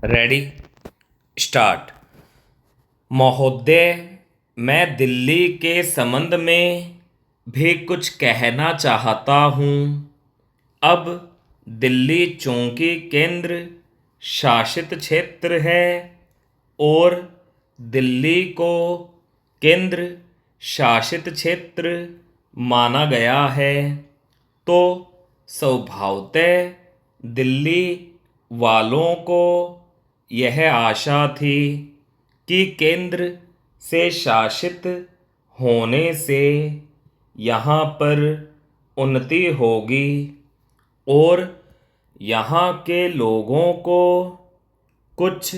Ready start. महोदय, मैं दिल्ली के संबंध में भी कुछ कहना चाहता हूँ। अब दिल्ली चूंकि केंद्र शासित क्षेत्र है और दिल्ली को केंद्र शासित क्षेत्र माना गया है, तो स्वभावतः दिल्ली वालों को यह आशा थी कि केंद्र से शासित होने से यहाँ पर उन्नति होगी और यहाँ के लोगों को कुछ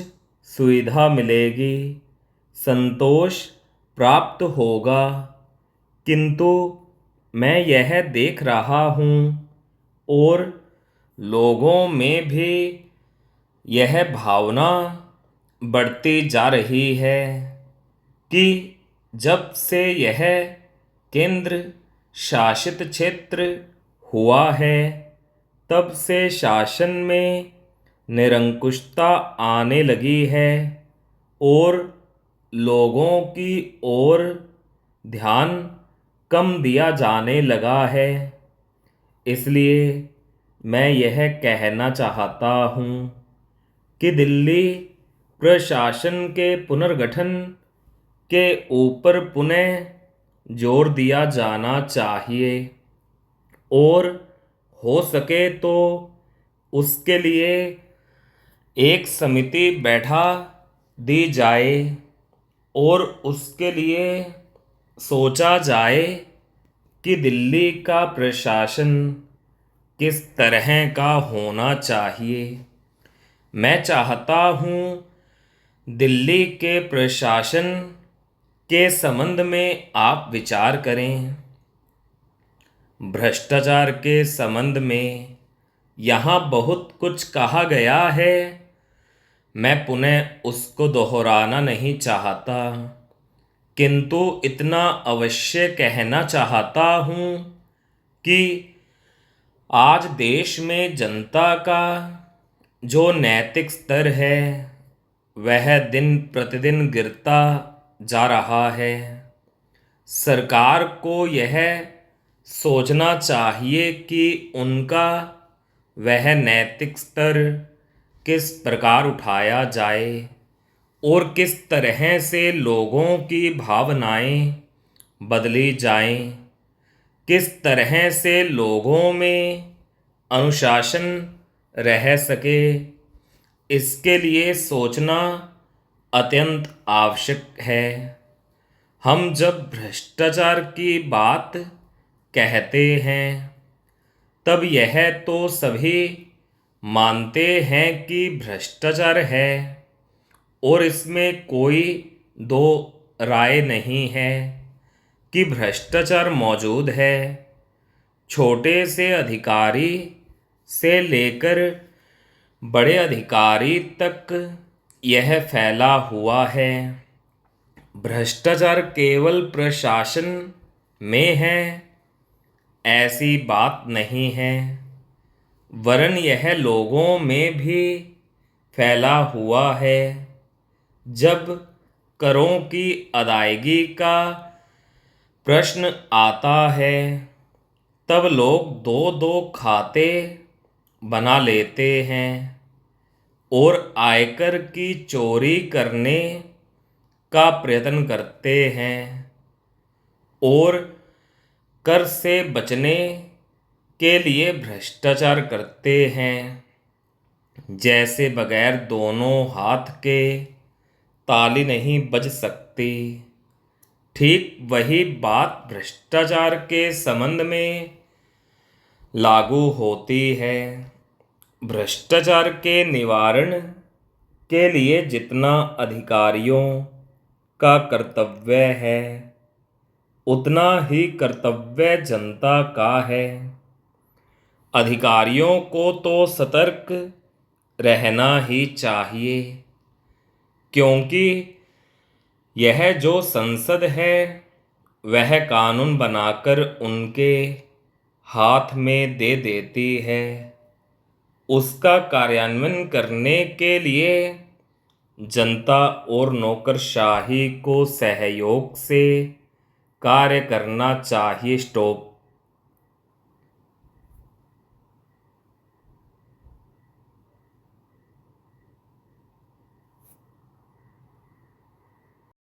सुविधा मिलेगी, संतोष प्राप्त होगा। किंतु मैं यह देख रहा हूँ और लोगों में भी यह भावना बढ़ती जा रही है कि जब से यह केंद्र शासित क्षेत्र हुआ है, तब से शासन में निरंकुशता आने लगी है और लोगों की ओर ध्यान कम दिया जाने लगा है। इसलिए मैं यह कहना चाहता हूँ कि दिल्ली प्रशासन के पुनर्गठन के ऊपर पुनः जोर दिया जाना चाहिए और हो सके तो उसके लिए एक समिति बैठा दी जाए और उसके लिए सोचा जाए कि दिल्ली का प्रशासन किस तरह का होना चाहिए। मैं चाहता हूँ दिल्ली के प्रशासन के संबंध में आप विचार करें। भ्रष्टाचार के संबंध में यहाँ बहुत कुछ कहा गया है, मैं पुनः उसको दोहराना नहीं चाहता, किंतु इतना अवश्य कहना चाहता हूँ कि आज देश में जनता का जो नैतिक स्तर है वह दिन प्रतिदिन गिरता जा रहा है। सरकार को यह सोचना चाहिए कि उनका वह नैतिक स्तर किस प्रकार उठाया जाए और किस तरह से लोगों की भावनाएं बदली जाएं, किस तरह से लोगों में अनुशासन रह सके, इसके लिए सोचना अत्यंत आवश्यक है। हम जब भ्रष्टाचार की बात कहते हैं तब यह तो सभी मानते हैं कि भ्रष्टाचार है और इसमें कोई दो राय नहीं है कि भ्रष्टाचार मौजूद है। छोटे से अधिकारी से लेकर बड़े अधिकारी तक यह फैला हुआ है। भ्रष्टाचार केवल प्रशासन में है ऐसी बात नहीं है, वरन यह लोगों में भी फैला हुआ है। जब करों की अदायगी का प्रश्न आता है तब लोग दो दो खाते बना लेते हैं और आयकर की चोरी करने का प्रयत्न करते हैं और कर से बचने के लिए भ्रष्टाचार करते हैं। जैसे बगैर दोनों हाथ के ताली नहीं बज सकती, ठीक वही बात भ्रष्टाचार के संबंध में लागू होती है। भ्रष्टाचार के निवारण के लिए जितना अधिकारियों का कर्तव्य है, उतना ही कर्तव्य जनता का है। अधिकारियों को तो सतर्क रहना ही चाहिए, क्योंकि यह जो संसद है वह कानून बनाकर उनके हाथ में दे देती है उसका कार्यान्वयन करने के लिए जनता और नौकरशाही को सहयोग से कार्य करना चाहिए। स्टॉप।